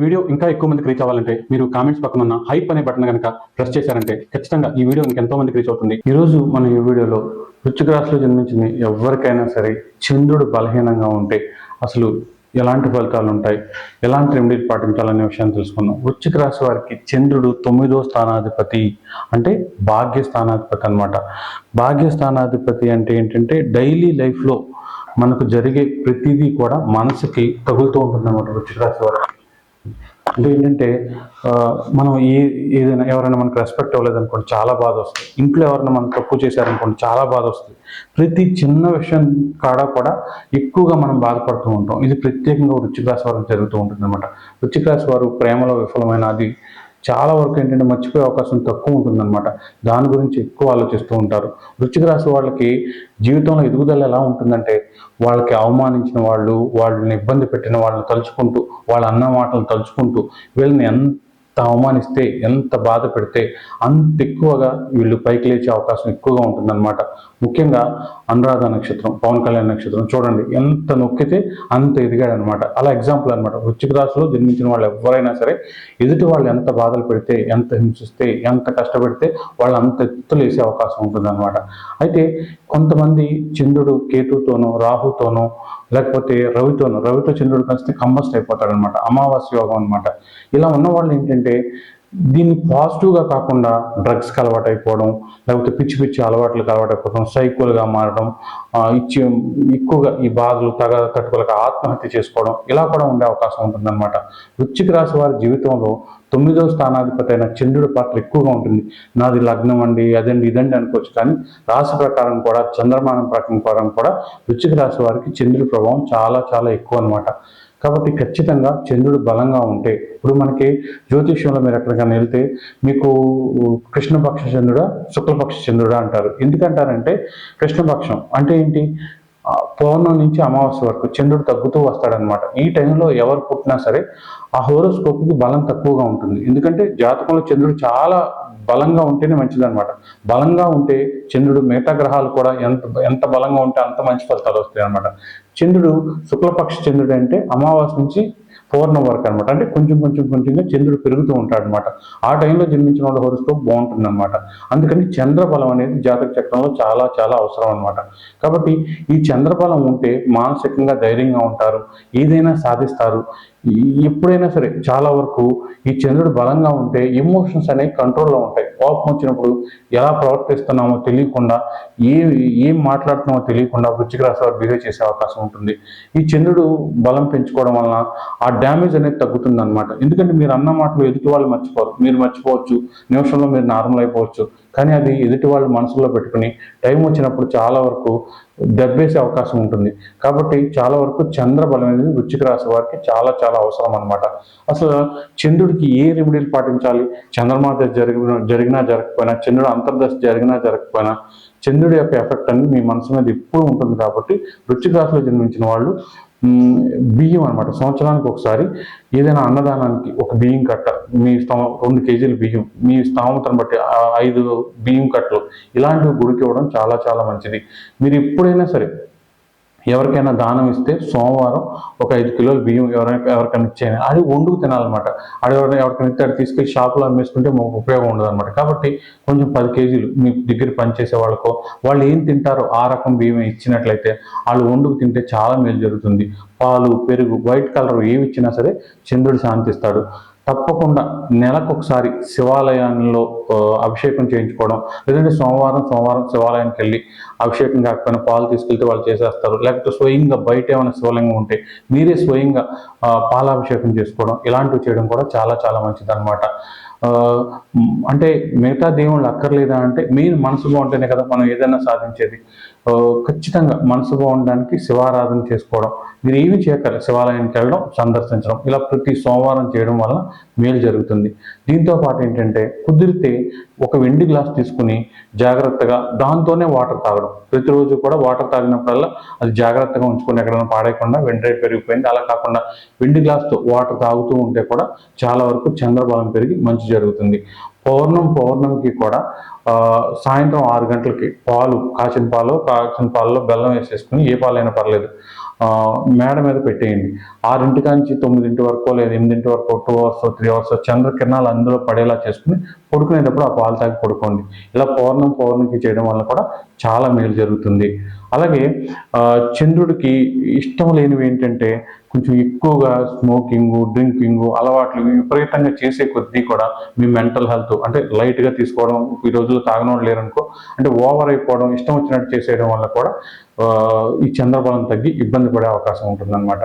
Video ఇంకా ఎక్కువ మందికి రీచ్ అవ్వాలంటే మీరు కామెంట్స్ పక్కన ఉన్న హైప్ అనే బటన్ కనుక ప్రెస్ చేశారంటే ఖచ్చితంగా ఈ వీడియో ఇంకెంతో మందికి రీచ్ అవుతుంది. ఈ రోజు మనం ఈ వీడియోలో వృశ్చిక రాశిలో జన్మించిన ఎవరికైనా సరే చంద్రుడు బలహీనంగా ఉంటే అసలు ఎలాంటి ఫలితాలు ఉంటాయి, ఎలాంటి రెమెడీలు పాటించాలనే విషయాన్ని తెలుసుకుందాం. వృశ్చిక రాశి వారికి చంద్రుడు 9వ స్థానాధిపతి, అంటే భాగ్య స్థానాధిపతి అనమాట. భాగ్య స్థానాధిపతి అంటే ఏంటంటే డైలీ లైఫ్లో మనకు జరిగే ప్రతిదీ కూడా మనసుకి తగులుతూ ఉంటుంది అన్నమాట. వృశ్చిక రాశి వారికి అంటే ఏంటంటే మనం ఏదైనా ఎవరైనా మనకు రెస్పెక్ట్ ఇవ్వలేదనుకోండి చాలా బాధ వస్తుంది. ఇంట్లో ఎవరైనా మనం తప్పు చేశారనుకోండి చాలా బాధ వస్తుంది. ప్రతి చిన్న విషయం కాడ కూడా ఎక్కువగా మనం బాధపడుతూ ఉంటాం. ఇది ప్రత్యేకంగా వృశ్చిక రాశి వారికి జరుగుతూ ఉంటుంది అనమాట. వృశ్చిక రాశి వారు ప్రేమలో విఫలమైన అది చాలా వరకు ఏంటంటే మర్చిపోయే అవకాశం తక్కువ ఉంటుందన్నమాట. దాని గురించి ఎక్కువ ఆలోచిస్తూ ఉంటారు. వృశ్చిక రాశి వాళ్ళకి జీవితంలో ఎదుగుదల ఎలా ఉంటుందంటే వాళ్ళకి అవమానించిన వాళ్ళు, వాళ్ళని ఇబ్బంది పెట్టిన వాళ్ళని తలుచుకుంటూ, వాళ్ళ అన్న మాటలు తలుచుకుంటూ వీళ్ళని ఎంత అవమానిస్తే, ఎంత బాధ పెడితే అంత ఎక్కువగా వీళ్ళు పైకి లేచే అవకాశం ఎక్కువగా ఉంటుందన్నమాట. ముఖ్యంగా అనురాధ నక్షత్రం, పవన్ కళ్యాణ్ నక్షత్రం చూడండి, ఎంత నొక్కితే అంత ఎదిగాడు అనమాట. అలా ఎగ్జాంపుల్ అనమాట. వృశ్చిక రాశిలో జన్మించిన వాళ్ళు ఎవరైనా సరే ఎదుటి వాళ్ళు ఎంత బాధలు పెడితే, ఎంత హింసిస్తే, ఎంత కష్టపెడితే వాళ్ళు అంత ఎత్తులు వేసే అవకాశం ఉంటుందన్నమాట. అయితే కొంతమంది చంద్రుడు కేతుతోనో, రాహుతోనో, లేకపోతే రవితో చంద్రుడు కలిస్తే కంబస్ట్ అయిపోతాడు అనమాట. అమావాస్య యోగం అనమాట. ఇలా ఉన్న వాళ్ళు ఏంటంటే దీన్ని పాజిటివ్గా కాకుండా డ్రగ్స్కి అలవాటు అయిపోవడం, లేకపోతే పిచ్చి పిచ్చి అలవాట్లకు అలవాటు అయిపోవడం, సైకోల్గా మారడం, ఎక్కువగా ఈ బాధలు తట్టుకోలేక ఆత్మహత్య చేసుకోవడం, ఇలా కూడా ఉండే అవకాశం ఉంటుందన్నమాట. వృశ్చిక రాశి వారి జీవితంలో 9వ స్థానాధిపతి అయిన చంద్రుడి పాత్ర ఎక్కువగా ఉంటుంది. నాది లగ్నం అండి, అదండి, ఇదండి అనుకోవచ్చు. కానీ రాశి ప్రకారం కూడా, చంద్రమానం ప్రకారం కూడా వృశ్చిక రాశి వారికి చంద్రుడి ప్రభావం చాలా చాలా ఎక్కువ అనమాట. కాబట్టి ఖచ్చితంగా చంద్రుడు బలంగా ఉంటే, ఇప్పుడు మనకి జ్యోతిష్యంలో మీరు ఎక్కడికైనా వెళ్తే మీకు కృష్ణపక్ష చంద్రుడా, శుక్లపక్ష చంద్రుడా అంటారు. ఎందుకంటారంటే కృష్ణపక్షం అంటే ఏంటి, పౌర్ణం నుంచి అమావాస్య వరకు చంద్రుడు తగ్గుతూ వస్తాడనమాట. ఈ టైంలో ఎవరు పుట్టినా సరే ఆ హోరోస్కోప్కి బలం తక్కువగా ఉంటుంది. ఎందుకంటే జాతకంలో చంద్రుడు చాలా బలంగా ఉంటేనే మంచిదన్నమాట. బలంగా ఉంటే చంద్రుడు మిగతా గ్రహాలు కూడా ఎంత బలంగా ఉంటే అంత మంచి ఫలితాలు వస్తాయి అనమాట. చంద్రుడు శుక్లపక్ష చంద్రుడు అంటే అమావాస్య నుంచి పౌర్ణం వరకు అనమాట. అంటే కొంచెంగా చంద్రుడు పెరుగుతూ ఉంటాడు అనమాట. ఆ టైంలో జన్మించిన వాళ్ళ హోరోస్కోప్ బాగుంటుంది అనమాట. అందుకని చంద్రబలం అనేది జాతక చక్రంలో చాలా చాలా అవసరం అనమాట. కాబట్టి ఈ చంద్రబలం ఉంటే మానసికంగా ధైర్యంగా ఉంటారు, ఏదైనా సాధిస్తారు. ఎప్పుడైనా సరే చాలా వరకు ఈ చంద్రుడు బలంగా ఉంటే ఎమోషన్స్ అనేవి కంట్రోల్లో ఉంటాయి. కోపం వచ్చినప్పుడు ఎలా ప్రవర్తిస్తున్నామో తెలియకుండా, ఏం మాట్లాడుతున్నామో తెలియకుండా వృశ్చిక రాశి వారు బిహేవ్ చేసే అవకాశం ఉంటుంది. ఈ చంద్రుడు బలం పెంచుకోవడం వలన ఆ డ్యామేజ్ అనేది తగ్గుతుంది అనమాట. ఎందుకంటే మీరు అన్న మాటలు ఎదుటి వాళ్ళు మర్చిపోరు. మీరు మర్చిపోవచ్చు, నిమిషంలో మీరు నార్మల్ అయిపోవచ్చు. కానీ అది ఎదుటి వాళ్ళు మనసులో పెట్టుకుని టైం వచ్చినప్పుడు చాలా వరకు దెబ్బేసే అవకాశం ఉంటుంది. కాబట్టి చాలా వరకు చంద్రబలం అనేది వృశ్చిక రాశి వారికి చాలా చాలా అవసరం అనమాట. అసలు చంద్రుడికి ఏ రెమెడీలు పాటించాలి, చంద్రమాత జరిగినా జరగకపోయినా, చంద్రుడు అంతర్దశ జరిగినా జరగకపోయినా చంద్రుడి యొక్క ఎఫెక్ట్ అనేది మీ మనసు మీద ఎప్పుడు ఉంటుంది. కాబట్టి వృశ్చిక రాశిలో జన్మించిన వాళ్ళు బియ్యం అనమాట, సంవత్సరానికి ఒకసారి ఏదైనా అన్నదానానికి ఒక బియ్యం కట్ట, మీ 2 కేజీలు బియ్యం, మీ స్థామతను బట్టి 5 బియ్యం కట్టలు ఇలాంటివి గుడికి ఇవ్వడం చాలా చాలా మంచిది. మీరు ఎప్పుడైనా సరే ఎవరికైనా దానం ఇస్తే సోమవారం ఒక 5 కిలోల బియ్యం ఎవరికైనా ఇచ్చేయండి. అది వండుకు తినాలన్నమాట. అది ఎవరికైనా ఇస్తే అది తీసుకెళ్ళి షాపులో అమ్మేసుకుంటే మాకు ఉపయోగం ఉండదు అనమాట. కాబట్టి కొంచెం 10 కేజీలు మీ దగ్గర పనిచేసే వాళ్ళకో, వాళ్ళు ఏం తింటారో ఆ రకం బియ్యం ఇచ్చినట్లయితే వాళ్ళు వండుకు తింటే చాలా మేలు జరుగుతుంది. పాలు, పెరుగు, వైట్ కలర్ ఏవి ఇచ్చినా సరే చంద్రుడు శాంతిస్తాడు. తప్పకుండా నెలకొకసారి శివాలయంలో అభిషేకం చేయించుకోవడం, లేదంటే సోమవారం శివాలయానికి వెళ్ళి అభిషేకం కాకపోయినా పాలు తీసుకెళ్తే వాళ్ళు చేసేస్తారు. లేకపోతే స్వయంగా బయట ఏమైనా శివలింగం ఉంటే మీరే స్వయంగా పాలాభిషేకం చేసుకోవడం, ఇలాంటివి చేయడం కూడా చాలా చాలా మంచిది అనమాట. అంటే మిగతా దేవుళ్ళు అక్కర్లేదా అంటే మెయిన్ మనసు బాగుంటేనే కదా మనం ఏదైనా సాధించేది. ఖచ్చితంగా మనసు బాగుండడానికి శివారాధన చేసుకోవడం, మీరు ఏమి చేయక్కర్లేదు, శివాలయానికి వెళ్ళడం, సందర్శించడం, ఇలా ప్రతి సోమవారం చేయడం వల్ల మేలు జరుగుతుంది. దీంతో పాటు ఏంటంటే కుదిరితే ఒక వెండి గ్లాస్ తీసుకుని జాగ్రత్తగా దాంతోనే వాటర్ తాగడం. ప్రతిరోజు కూడా వాటర్ తాగినప్పుడల్లా అది జాగ్రత్తగా ఉంచుకొని ఎక్కడైనా పాడేయకుండా, వెండి రేట్ పెరిగిపోయింది అలా కాకుండా వెండి గ్లాస్తో వాటర్ తాగుతూ ఉంటే కూడా చాలా వరకు చంద్రబలం పెరిగి మంచి జరుగుతుంది. పౌర్ణమికి కూడా సాయంత్రం 6 గంటలకి కాచిన పాలలో బెల్లం వేసేసుకుని, ఏ పాలైనా పర్లేదు, మేడ మీద పెట్టేయండి. 6 నుంచి 9 వరకు లేదా 8 వరకు 2 అవర్స్ 3 అవర్స్ చంద్రకిరణాలు అందులో పడేలా చేసుకుని పడుకునేటప్పుడు ఆ పాలు తాగి పడుకోండి. ఇలా పౌర్ణమికి చేయడం వల్ల కూడా చాలా మేలు జరుగుతుంది. అలాగే చంద్రుడికి ఇష్టం లేనివి ఏంటంటే కొంచెం ఎక్కువగా స్మోకింగ్, డ్రింకింగ్ అలవాట్లు విపరీతంగా చేసే కొద్దీ కూడా మీ మెంటల్ హెల్త్ అంటే లైట్గా తీసుకోవడం, ఈ రోజుల్లో తాగనోళ్ళు లేరనుకో, అంటే ఓవర్ అయిపోవడం, ఇష్టం వచ్చినట్టు చేసేయడం వల్ల కూడా ఈ చంద్రబలం తగ్గి ఇబ్బంది పడే అవకాశం ఉంటుందన్నమాట.